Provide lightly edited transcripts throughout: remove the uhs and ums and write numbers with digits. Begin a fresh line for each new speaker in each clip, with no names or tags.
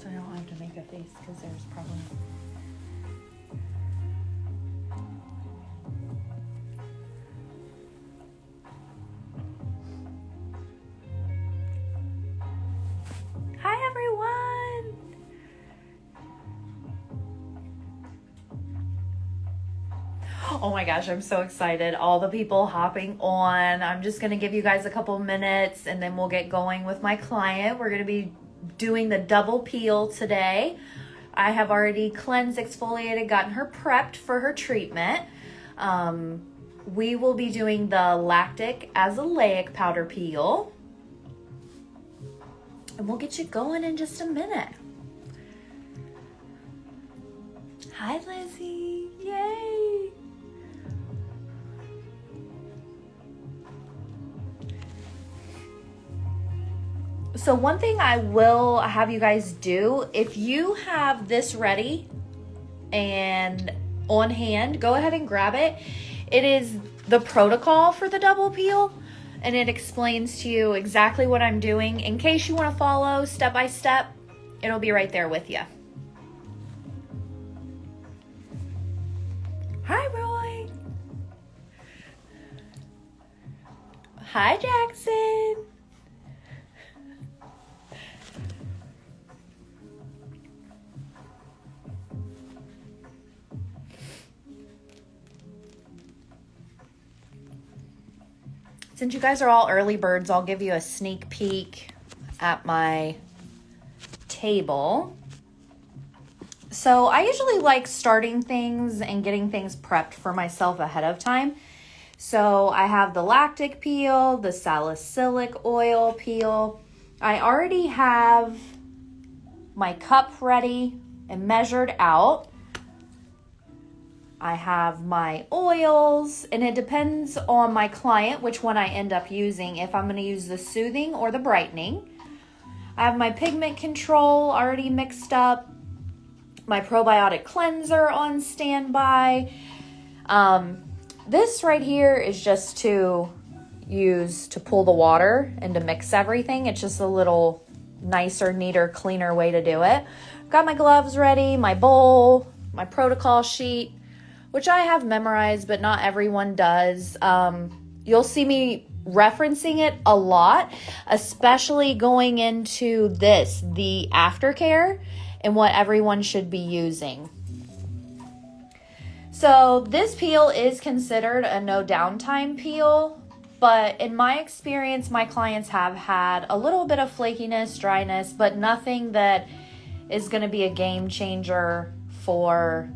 So I don't have to make a face because there's probably... Hi, everyone! Oh my gosh, I'm so excited. All the people hopping on. I'm just going to give you guys a couple minutes and then we'll get going with my client. We're going to be doing the double peel today. I have already cleansed, exfoliated, gotten her prepped for her treatment. We will be doing the lactic azelaic powder peel. And we'll get you going in just a minute. Hi, Lizzie. Yay. So one thing I will have you guys do, if you have this ready and on hand, go ahead and grab it. It is the protocol for the double peel, and it explains to you exactly what I'm doing. In case you want to follow step by step, it'll be right there with you. Hi, Roy. Hi, Jackson. Since you guys are all early birds, I'll give you a sneak peek at my table. So I usually like starting things and getting things prepped for myself ahead of time. So I have the lactic peel, the salicylic oil peel. I already have my cup ready and measured out. I have my oils, and it depends on my client which one I end up using, if I'm going to use the soothing or the brightening. I have my pigment control already mixed up, my probiotic cleanser on standby. This right here is just to use to pull the water and to mix everything. It's just a little nicer, neater, cleaner way to do it. Got my gloves ready, my bowl, my protocol sheet, which I have memorized, but not everyone does. You'll see me referencing it a lot, especially going into this, the aftercare, and what everyone should be using. So this peel is considered a no downtime peel, but in my experience, my clients have had a little bit of flakiness, dryness, but nothing that is going to be a game changer for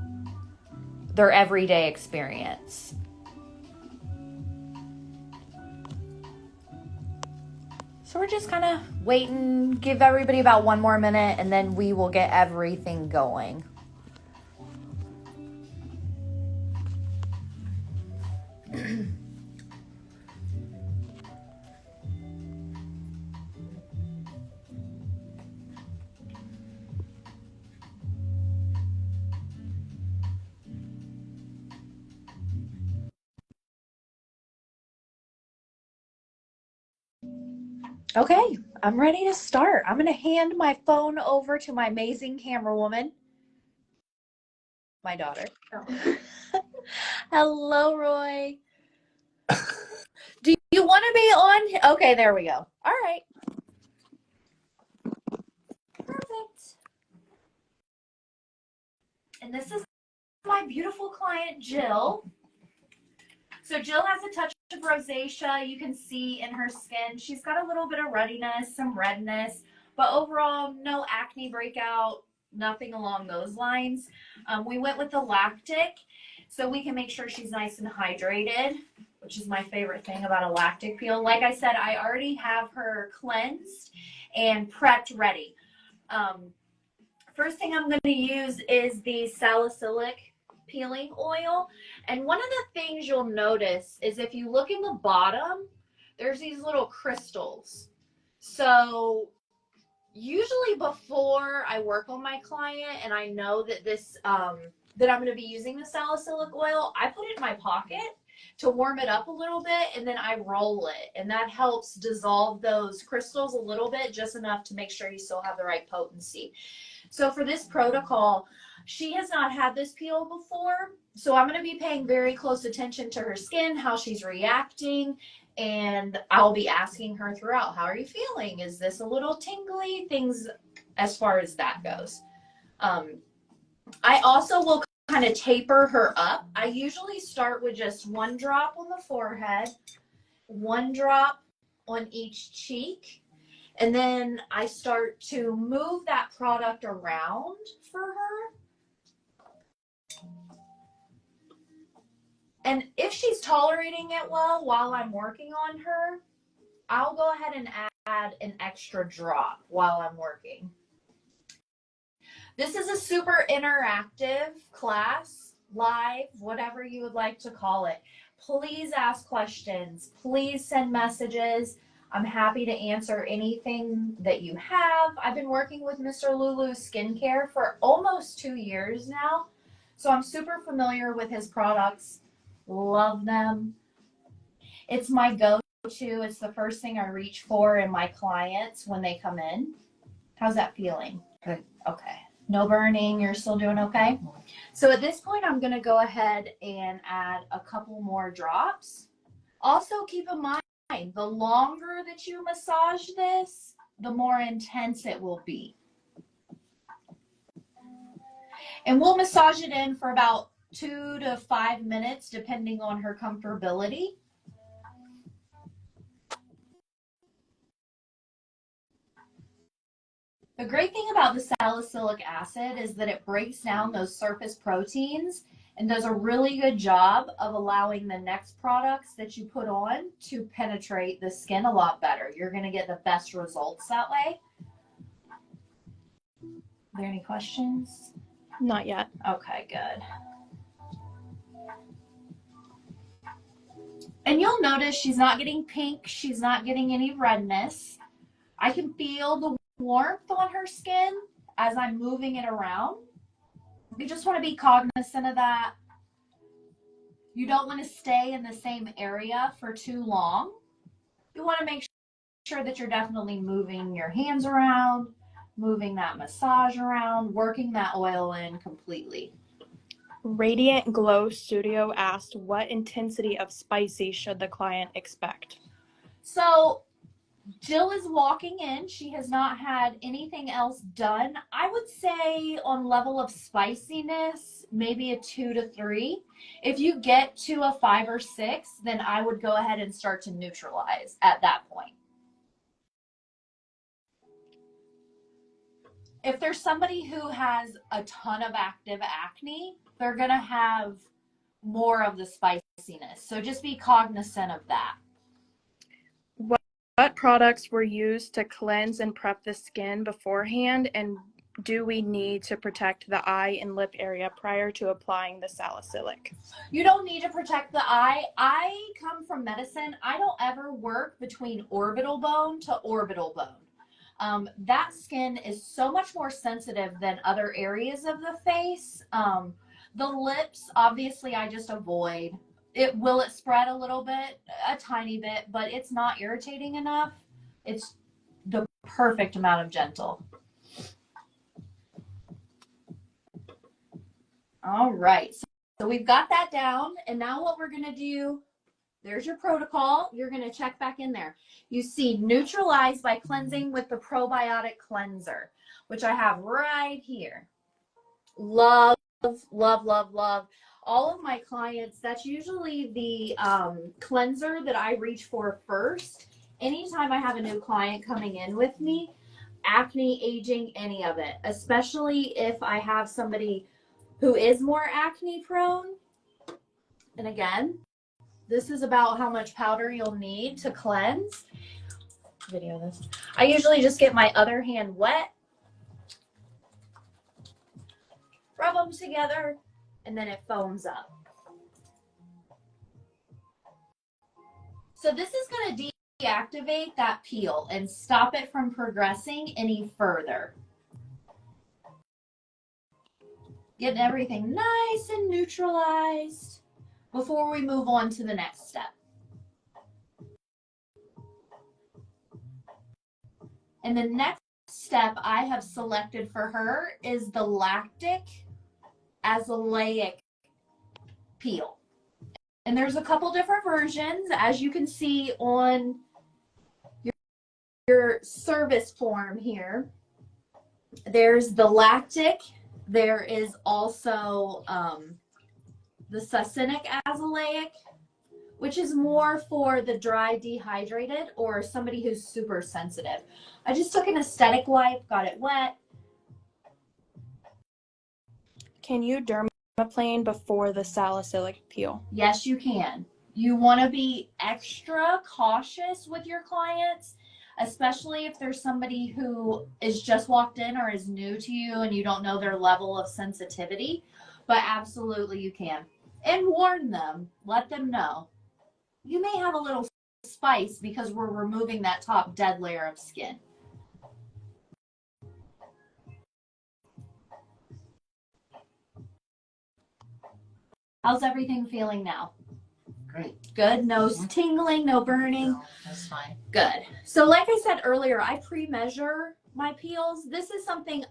their everyday experience. So we're just kind of waiting, give everybody about one more minute, and then we will get everything going. Okay, I'm ready to start. I'm going to hand my phone over to my amazing camera woman, my daughter. Oh. Hello, Roy. Do you want to be on? Okay, there we go. All right. Perfect. And this is my beautiful client, Jill. So Jill has a touch of rosacea. You can see in her skin. She's got a little bit of ruddiness, some redness, but overall, no acne breakout, nothing along those lines. We went with the lactic so we can make sure she's nice and hydrated, which is my favorite thing about a lactic peel. Like I said, I already have her cleansed and prepped ready. First thing I'm going to use is the salicylic peeling oil. And one of the things you'll notice is if you look in the bottom, there's these little crystals. So usually before I work on my client and I know that this that I'm going to be using the salicylic oil, I put it in my pocket to warm it up a little bit, and then I roll it, and that helps dissolve those crystals a little bit, just enough to make sure you still have the right potency. So for this protocol, she has not had this peel before, so I'm going to be paying very close attention to her skin, how she's reacting, and I'll be asking her throughout, how are you feeling? Is this a little tingly? Things as far as that goes. I also will kind of taper her up. I usually start with just 1 drop on the forehead, 1 drop on each cheek, and then I start to move that product around for her. And if she's tolerating it well while I'm working on her, I'll go ahead and add an extra drop while I'm working. This is a super interactive class, live, whatever you would like to call it. Please ask questions. Please send messages. I'm happy to answer anything that you have. I've been working with Mr. Lulu's skincare for almost 2 years now, so I'm super familiar with his products. Love them. It's my go-to. It's the first thing I reach for in my clients when they come in. How's that feeling?
Good.
Okay. No burning. You're still doing okay? So at this point, I'm going to go ahead and add a couple more drops. Also, keep in mind, the longer that you massage this, the more intense it will be. And we'll massage it in for about 2 to 5 minutes, depending on her comfortability. The great thing about the salicylic acid is that it breaks down those surface proteins and does a really good job of allowing the next products that you put on to penetrate the skin a lot better. You're going to get the best results that way. Are there any questions?
Not yet.
Okay, good. And you'll notice she's not getting pink. She's not getting any redness. I can feel the warmth on her skin as I'm moving it around. You just want to be cognizant of that. You don't want to stay in the same area for too long. You want to make sure that you're definitely moving your hands around, moving that massage around, working that oil in completely.
Radiant Glow Studio asked, what intensity of spicy should the client expect?
So Jill is walking in. She has not had anything else done. I would say on level of spiciness, maybe a 2 to 3. If you get to a 5 or 6, then I would go ahead and start to neutralize at that point. If there's somebody who has a ton of active acne, they're going to have more of the spiciness. So just be cognizant of that.
What products were used to cleanse and prep the skin beforehand, and do we need to protect the eye and lip area prior to applying the salicylic?
You don't need to protect the eye. I come from medicine. I don't ever work between orbital bone to orbital bone. That skin is so much more sensitive than other areas of the face. The lips, obviously, I just avoid. Will it spread a little bit? A tiny bit, but it's not irritating enough. It's the perfect amount of gentle. All right, so we've got that down, and now what we're going to do, there's your protocol. You're going to check back in there. You see neutralize by cleansing with the probiotic cleanser, which I have right here. Love, love, love, love. All of my clients, that's usually the cleanser that I reach for first. Anytime I have a new client coming in with me, acne, aging, any of it, especially if I have somebody who is more acne prone. And again, this is about how much powder you'll need to cleanse. Video this. I usually just get my other hand wet, rub them together, and then it foams up. So this is going to deactivate that peel and stop it from progressing any further. Getting everything nice and neutralized. before we move on to the next step. And the next step I have selected for her is the lactic azelaic peel. And there's a couple different versions, as you can see on your service form here. There's the lactic. There is also the succinic azelaic, which is more for the dry, dehydrated, or somebody who's super sensitive. I just took an aesthetic wipe, got it wet.
Can you dermaplane before the salicylic peel?
Yes, you can. You want to be extra cautious with your clients, especially if there's somebody who is just walked in or is new to you and you don't know their level of sensitivity. But absolutely you can. And warn them, let them know. You may have a little spice because we're removing that top dead layer of skin. How's everything feeling now?
Great.
Good. No tingling, no burning.
No, that's fine.
Good. So like I said earlier, I pre-measure my peels. This is something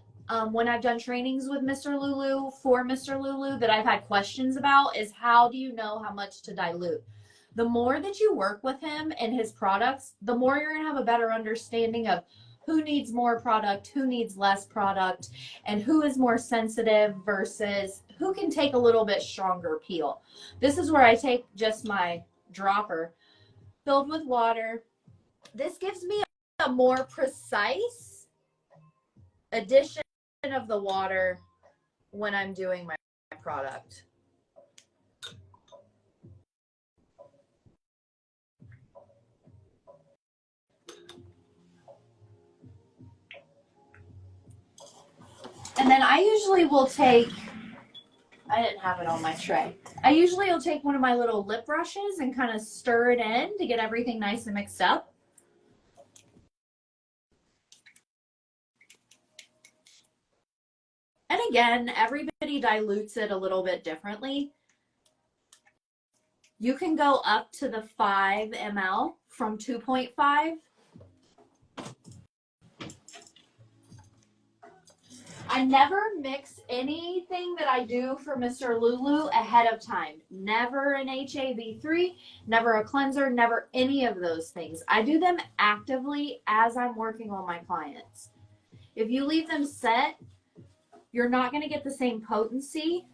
when I've done trainings with Mr. Lulu, for Mr. Lulu, that I've had questions about is how do you know how much to dilute? The more that you work with him and his products, the more you're going to have a better understanding of who needs more product, who needs less product, and who is more sensitive versus who can take a little bit stronger peel. This is where I take just my dropper filled with water. This gives me a more precise addition of the water when I'm doing my product. And then I usually will take, I didn't have it on my tray. I usually will take one of my little lip brushes and kind of stir it in to get everything nice and mixed up. And again, everybody dilutes it a little bit differently. You can go up to the 5 ml from 2.5. I never mix anything that I do for Mr. Lulu ahead of time. Never an HAB3, never a cleanser, never any of those things. I do them actively as I'm working on my clients. If you leave them set, you're not going to get the same potency.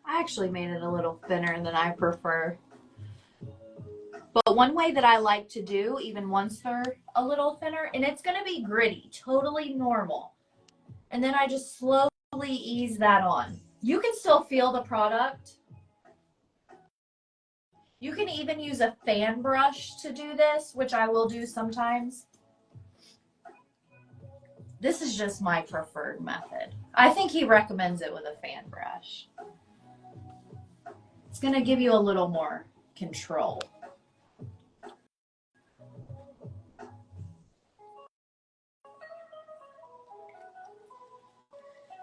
I actually made it a little thinner than I prefer. But one way that I like to do, even once they're a little thinner, and it's going to be gritty, totally normal. And then I just slowly ease that on. You can still feel the product. You can even use a fan brush to do this, which I will do sometimes. This is just my preferred method. I think he recommends it with a fan brush. It's going to give you a little more control.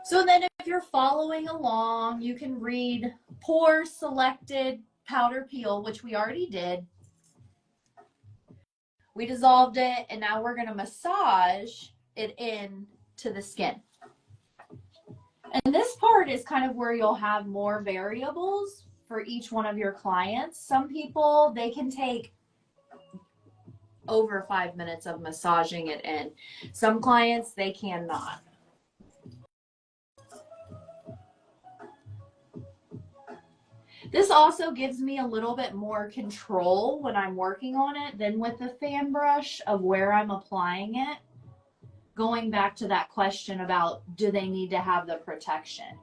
So then if you're following along, you can read pour selected powder peel, which we already did. We dissolved it, and now we're going to massage it in to the skin. And this part is kind of where you'll have more variables for each one of your clients. Some people, they can take over 5 minutes of massaging it in. Some clients, they cannot. This also gives me a little bit more control when I'm working on it than with the fan brush of where I'm applying it. Going back to that question about do they need to have the protection.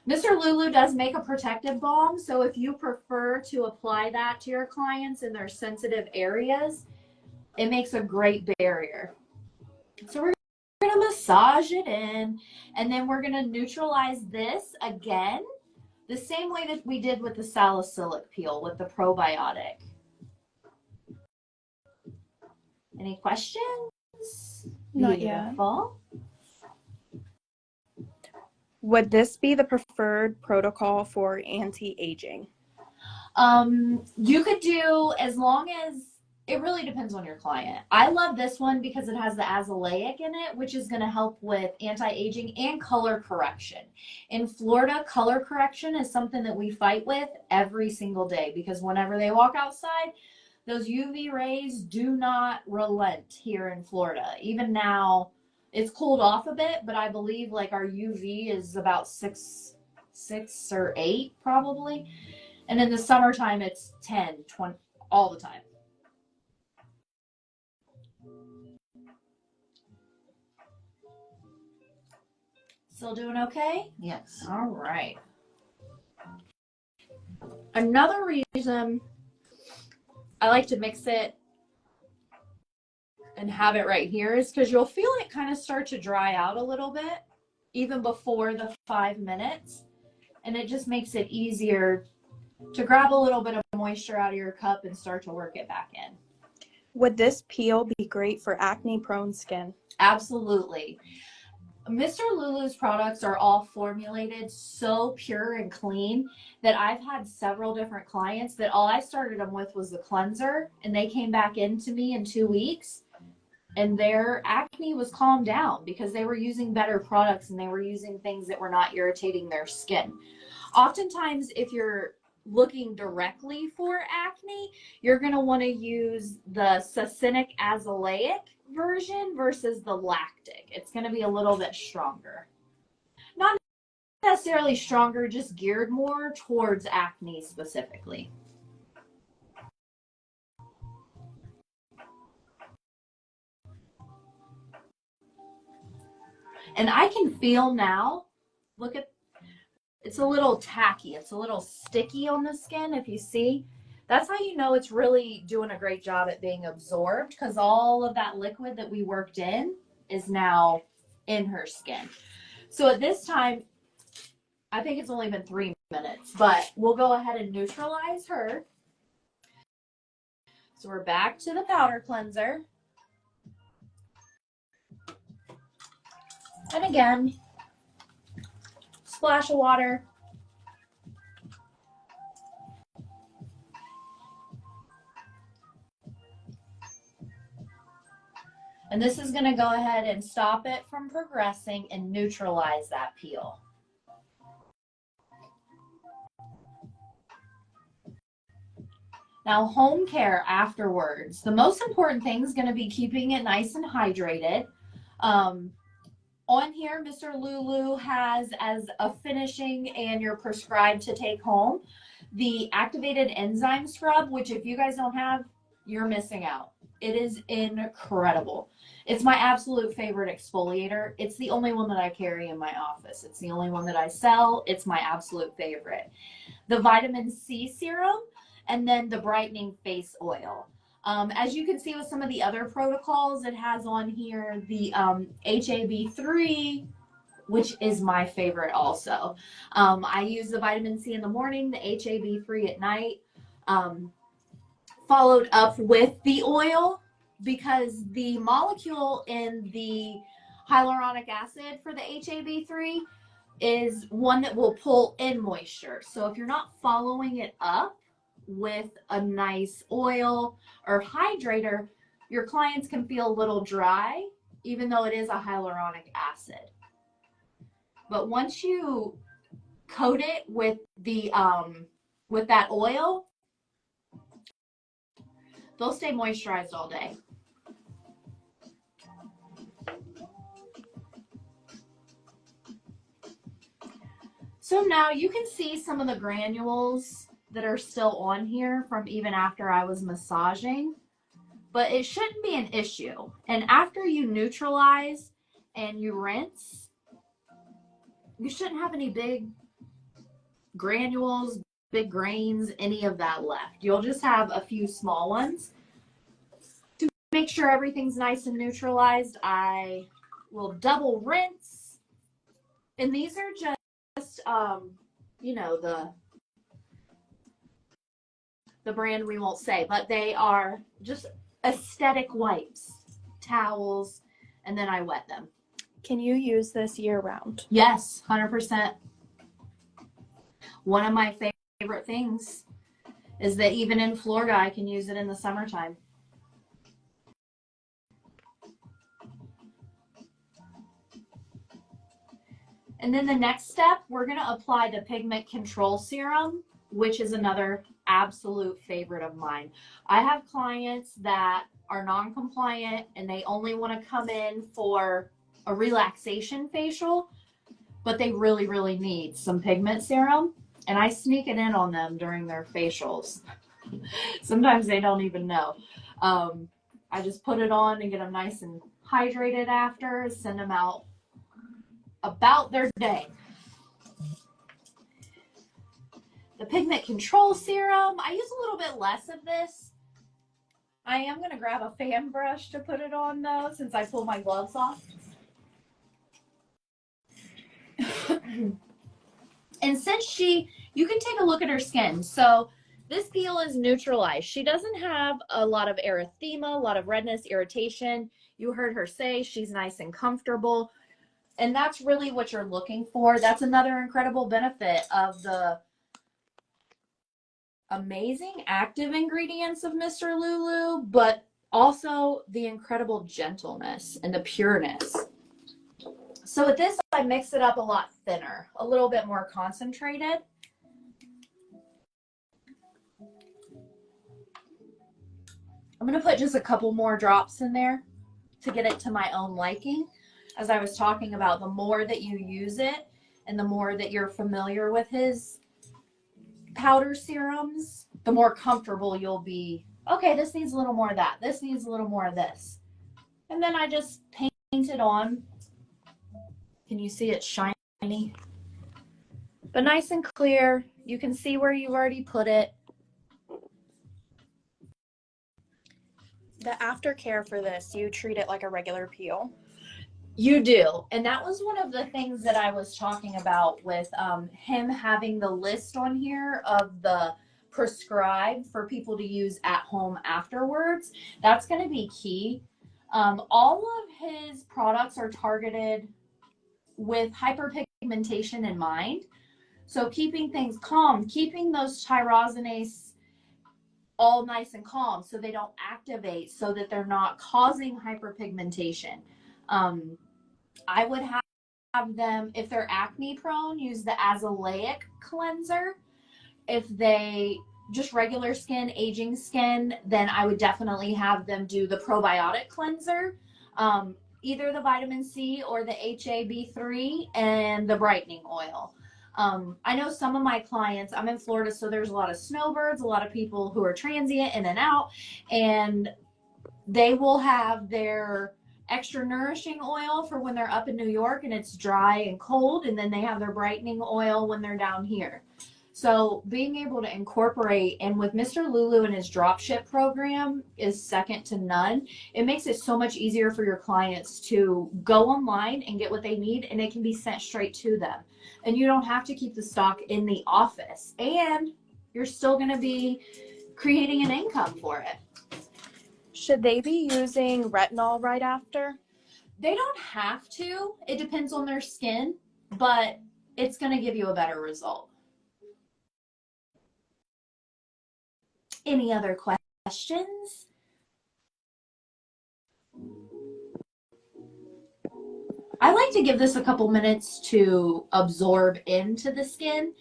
Mr. Lulu does make a protective balm, so if you prefer to apply that to your clients in their sensitive areas, it makes a great barrier. So we're going to massage it in, and then we're going to neutralize this again the same way that we did with the salicylic peel with the probiotic. Any questions?
Not yet.
Beautiful.
Would this be the preferred protocol for anti-aging?
You could do, as long as, it really depends on your client. I love this one because it has the azelaic in it, which is going to help with anti-aging and color correction. In Florida, color correction is something that we fight with every single day because whenever they walk outside, those UV rays do not relent here in Florida. Even now, it's cooled off a bit, but I believe like our UV is about six or 8 probably. And in the summertime, it's 10, 20, all the time. Still doing okay?
Yes.
All right. Another reason I like to mix it and have it right here is because you'll feel it kind of start to dry out a little bit, even before the 5 minutes. And it just makes it easier to grab a little bit of moisture out of your cup and start to work it back in.
Would this peel be great for acne-prone skin?
Absolutely. Mr. Lulu's products are all formulated so pure and clean that I've had several different clients that all I started them with was the cleanser, and they came back into me in 2 weeks and their acne was calmed down because they were using better products and they were using things that were not irritating their skin. Oftentimes, if you're looking directly for acne, you're going to want to use the succinic azelaic version versus the lactic. It's going to be a little bit stronger. Not necessarily stronger, just geared more towards acne specifically. And I can feel now, look at, it's a little tacky. It's a little sticky on the skin, if you see. That's how you know it's really doing a great job at being absorbed, because all of that liquid that we worked in is now in her skin. So at this time, I think it's only been 3 minutes, but we'll go ahead and neutralize her. So we're back to the powder cleanser. And again, splash of water. And this is going to go ahead and stop it from progressing and neutralize that peel. Now, home care afterwards. The most important thing is going to be keeping it nice and hydrated. On here, Mr. Lulu has as a finishing and you're prescribed to take home the activated enzyme scrub, which if you guys don't have, you're missing out. It is incredible. It's my absolute favorite exfoliator. It's the only one that I carry in my office. It's the only one that I sell. It's my absolute favorite. The vitamin C serum, and then the brightening face oil. As you can see with some of the other protocols, it has on here the HAB3, which is my favorite also. I use the vitamin C in the morning, the HAB3 at night, followed up with the oil, because the molecule in the hyaluronic acid for the HAB3 is one that will pull in moisture. So if you're not following it up with a nice oil or hydrator, your clients can feel a little dry, even though it is a hyaluronic acid. But once you coat it with the with that oil, they'll stay moisturized all day. So now you can see some of the granules that are still on here from even after I was massaging, but it shouldn't be an issue. And after you neutralize and you rinse, you shouldn't have any big granules, big grains, any of that left. You'll just have a few small ones. To make sure everything's nice and neutralized, I will double rinse. And these are just, you know, the brand we won't say, but they are just aesthetic wipes, towels, and then I wet them.
Can you use this year round?
Yes, 100%. One of my favorite things is that even in Florida, I can use it in the summertime. And then the next step, we're going to apply the pigment control serum, which is another absolute favorite of mine. I have clients that are non-compliant and they only want to come in for a relaxation facial, but they really, really need some pigment serum. And I sneak it in on them during their facials. Sometimes they don't even know. I just put it on and get them nice and hydrated after, send them out about their day. The pigment control serum, I use a little bit less of this. I am going to grab a fan brush to put it on though, since I pull my gloves off. And since you can take a look at her skin. So this peel is neutralized. She doesn't have a lot of erythema, a lot of redness, irritation. You heard her say she's nice and comfortable. And that's really what you're looking for. That's another incredible benefit of the amazing active ingredients of Mr. Lulu, but also the incredible gentleness and the pureness. So with this, I mix it up a lot thinner, a little bit more concentrated. I'm going to put just a couple more drops in there to get it to my own liking. As I was talking about, the more that you use it and the more that you're familiar with his powder serums, the more comfortable you'll be. Okay, this needs a little more of that. This needs a little more of this. And then I just paint it on. Can you see it's shiny? But nice and clear. You can see where you've already put it.
The aftercare for this, you treat it like a regular peel.
You do. And that was one of the things that I was talking about with him having the list on here of the prescribed for people to use at home afterwards. That's going to be key. All of his products are targeted with hyperpigmentation in mind. So keeping things calm, keeping those tyrosinase all nice and calm so they don't activate, so that they're not causing hyperpigmentation. I would have them, if they're acne prone, use the azelaic cleanser. If they just regular skin, aging skin, then I would definitely have them do the probiotic cleanser, either the vitamin C or the HAB3 and the brightening oil. I know some of my clients, I'm in Florida, so there's a lot of snowbirds, a lot of people who are transient in and out, and they will have their extra nourishing oil for when they're up in New York and it's dry and cold, and then they have their brightening oil when they're down here. So being able to incorporate, and with Mr. Lulu and his dropship program is second to none. It makes it so much easier for your clients to go online and get what they need, and it can be sent straight to them. And you don't have to keep the stock in the office, and you're still going to be creating an income for it.
Should they be using retinol right after?
They don't have to. It depends on their skin, but it's going to give you a better result. Any other questions? I like to give this a couple minutes to absorb into the skin.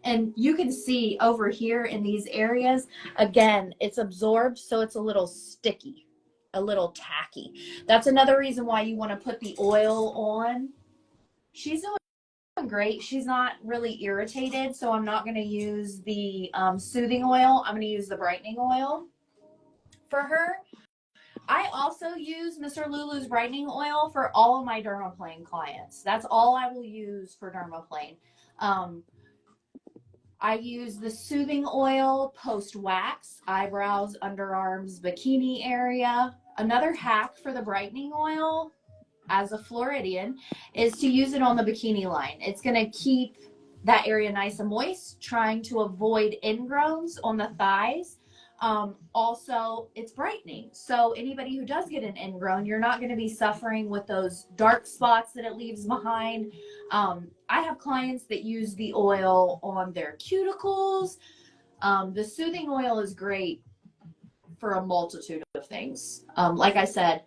And you can see over here in these areas, again, it's absorbed, so it's a little sticky, a little tacky. That's another reason why you want to put the oil on. She's doing great. She's not really irritated, so I'm not going to use the soothing oil. I'm going to use the brightening oil for her. I also use Mr. Lulu's brightening oil for all of my dermaplane clients. That's all I will use for dermaplane. I use the soothing oil post wax, eyebrows, underarms, bikini area. Another hack for the brightening oil as a Floridian is to use it on the bikini line. It's going to keep that area nice and moist, trying to avoid ingrowns on the thighs. Also, it's brightening. So anybody who does get an ingrown, you're not going to be suffering with those dark spots that it leaves behind. I have clients that use the oil on their cuticles. The soothing oil is great for a multitude of things. Like I said,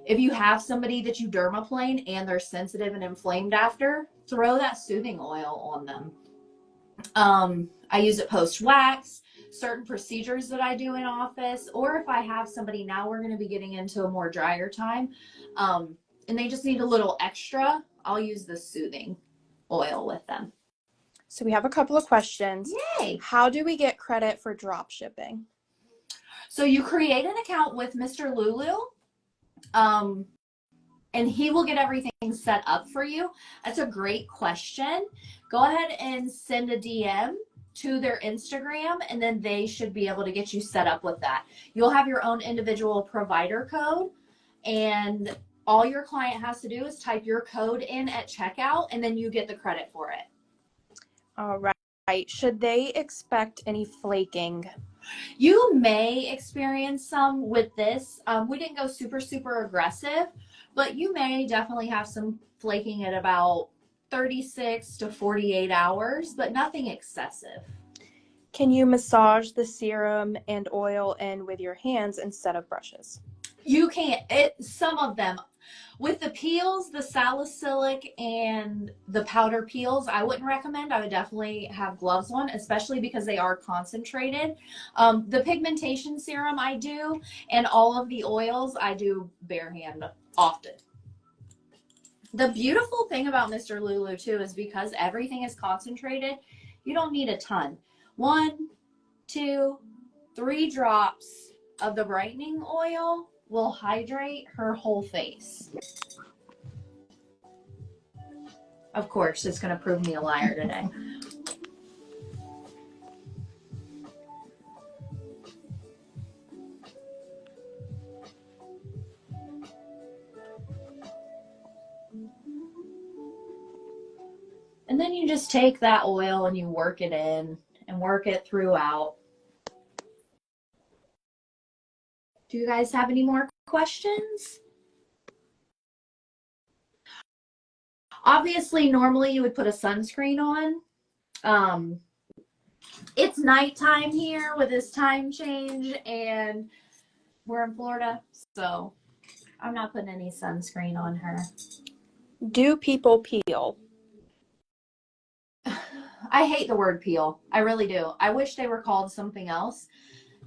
if you have somebody that you dermaplane and they're sensitive and inflamed after, throw that soothing oil on them. I use it post wax, certain procedures that I do in office, or if I have somebody, now we're going to be getting into a more drier time, and they just need a little extra, I'll use the soothing oil with them.
So we have a couple of questions.
Yay!
How do we get credit for drop shipping?
So you create an account with Mr. Lulu, and he will get everything set up for you. That's a great question. Go ahead and send a DM to their Instagram, and then they should be able to get you set up with that. You'll have your own individual provider code, and all your client has to do is type your code in at checkout, and then you get the credit for it.
All right. Should they expect any flaking?
You may experience some with this. We didn't go super, super aggressive, but you may definitely have some flaking at about 36 to 48 hours, but nothing excessive.
Can you massage the serum and oil in with your hands instead of brushes?
You can't. Some of them. With the peels, the salicylic and the powder peels, I wouldn't recommend. I would definitely have gloves on, especially because they are concentrated. The pigmentation serum I do, and all of the oils I do bare hand often. The beautiful thing about Mr. Lulu too is because everything is concentrated, you don't need a ton. 1, 2, 3 drops of the brightening oil will hydrate her whole face. Of course, it's going to prove me a liar today. And then you just take that oil and you work it in and work it throughout. Do you guys have any more questions? Obviously, normally you would put a sunscreen on. It's nighttime here with this time change, and we're in Florida, so I'm not putting any sunscreen on her.
Do people peel?
I hate the word peel. I really do. I wish they were called something else.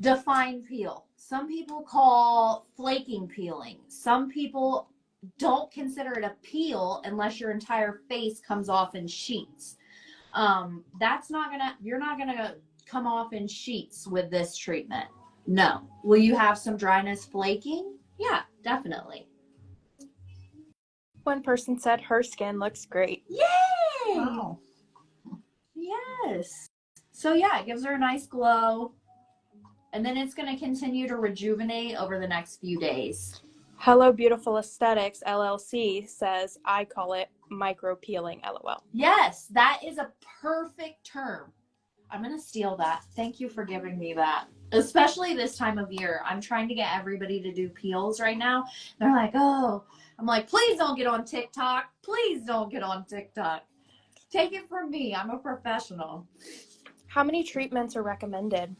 Define peel. Some people call flaking peeling. Some people don't consider it a peel unless your entire face comes off in sheets. You're not gonna come off in sheets with this treatment. No. Will you have some dryness flaking? Yeah, definitely.
One person said her skin looks great.
Yay!
Wow.
Yes. So yeah, it gives her a nice glow. And then it's going to continue to rejuvenate over the next few days.
Hello Beautiful Aesthetics LLC says, I call it micro peeling, LOL.
Yes, that is a perfect term. I'm going to steal that. Thank you for giving me that. Especially this time of year. I'm trying to get everybody to do peels right now. They're like, oh, I'm like, please don't get on TikTok. Please don't get on TikTok. Take it from me. I'm a professional.
How many treatments are recommended?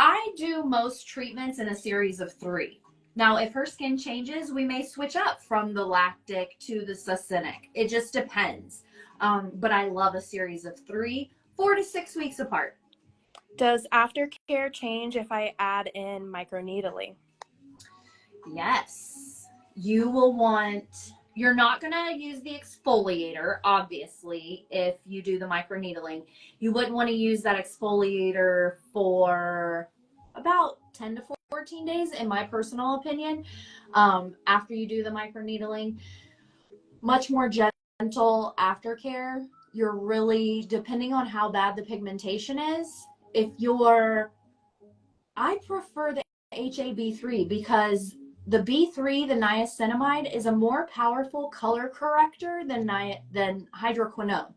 I do most treatments in a series of 3. Now, if her skin changes, we may switch up from the lactic to the succinic. It just depends. But I love a series of 3, 4 to 6 weeks apart.
Does aftercare change if I add in microneedling?
Yes. You will want, you're not going to use the exfoliator, obviously, if you do the microneedling. You wouldn't want to use that exfoliator for about 10 to 14 days, in my personal opinion, after you do the microneedling. Much more gentle aftercare. You're really, depending on how bad the pigmentation is, I prefer the HAB3 because the B3, the niacinamide, is a more powerful color corrector than hydroquinone.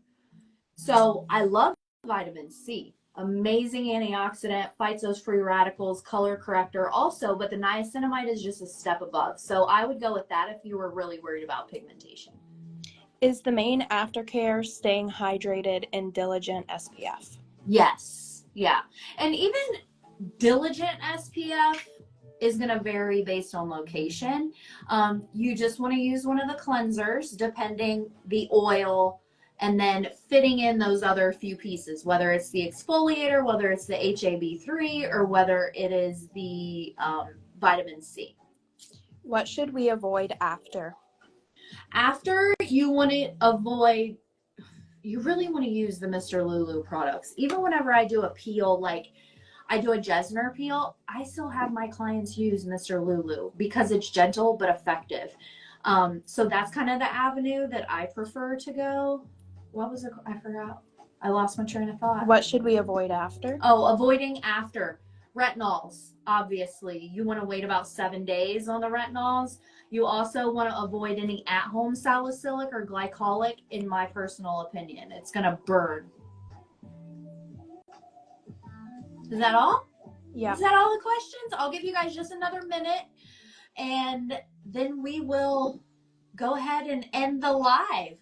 So I love vitamin C. Amazing antioxidant, fights those free radicals, color corrector also, but the niacinamide is just a step above. So I would go with that if you were really worried about pigmentation.
Is the main aftercare staying hydrated and diligent SPF?
Yes. Yeah. And even diligent SPF is going to vary based on location. You just want to use one of the cleansers, depending the oil, and then fitting in those other few pieces, whether it's the exfoliator, whether it's the HAB3, or whether it is the vitamin C.
What should we avoid after?
After, you want to avoid, you really want to use the Mr. Lulu products. Even whenever I do a peel, like I do a Jesner peel, I still have my clients use Mr. Lulu because it's gentle but effective. So that's kind of the avenue that I prefer to go. What was it? I forgot. I lost my train of thought.
What should we avoid after?
Oh, avoiding after. Retinols, obviously. You want to wait about 7 days on the retinols. You also want to avoid any at-home salicylic or glycolic, in my personal opinion. It's going to burn. Is that all?
Yeah.
Is that all the questions? I'll give you guys just another minute, and then we will go ahead and end the live.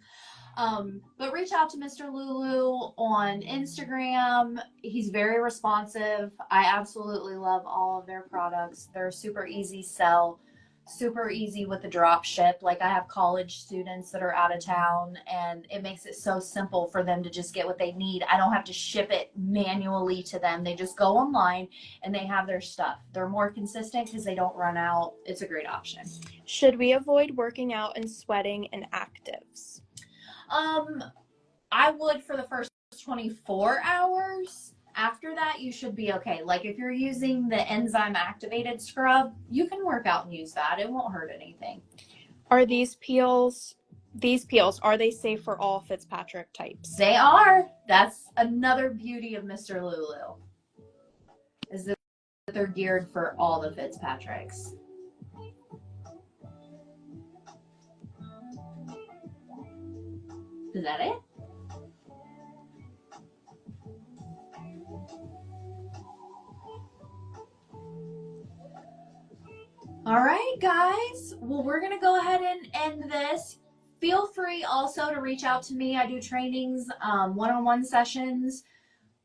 But reach out to Mr. Lulu on Instagram. He's very responsive. I absolutely love all of their products. They're super easy sell, super easy with the drop ship. Like, I have college students that are out of town, and it makes it so simple for them to just get what they need. I don't have to ship it manually to them. They just go online and they have their stuff. They're more consistent because they don't run out. It's a great option.
Should we avoid working out and sweating in actives?
I would for the first 24 hours. After that, you should be okay. Like, if you're using the enzyme activated scrub, you can work out and use that. It won't hurt anything.
Are these peels, are they safe for all Fitzpatrick types?
They are. That's another beauty of Mr. Lulu, is that they're geared for all the Fitzpatricks. Is that it? All right, guys. Well, we're going to go ahead and end this. Feel free also to reach out to me. I do trainings, one-on-one sessions,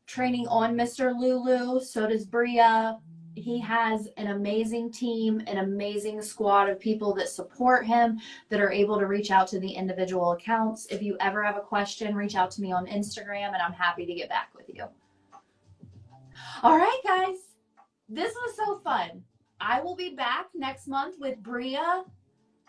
training on Mr. Lulu. So does Bria. He has an amazing team, an amazing squad of people that support him, that are able to reach out to the individual accounts. If you ever have a question, reach out to me on Instagram, and I'm happy to get back with you. All right, guys. This was so fun. I will be back next month with Bria.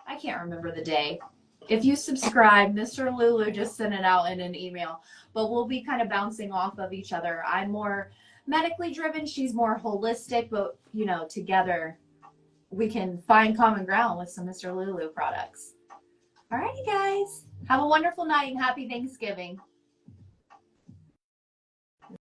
I can't remember the day. If you subscribe, Mr. Lulu just sent it out in an email. But we'll be kind of bouncing off of each other. I'm more medically driven. She's more holistic. But, you know, together we can find common ground with some Mr. Lulu products. All righty, guys. Have a wonderful night and happy Thanksgiving.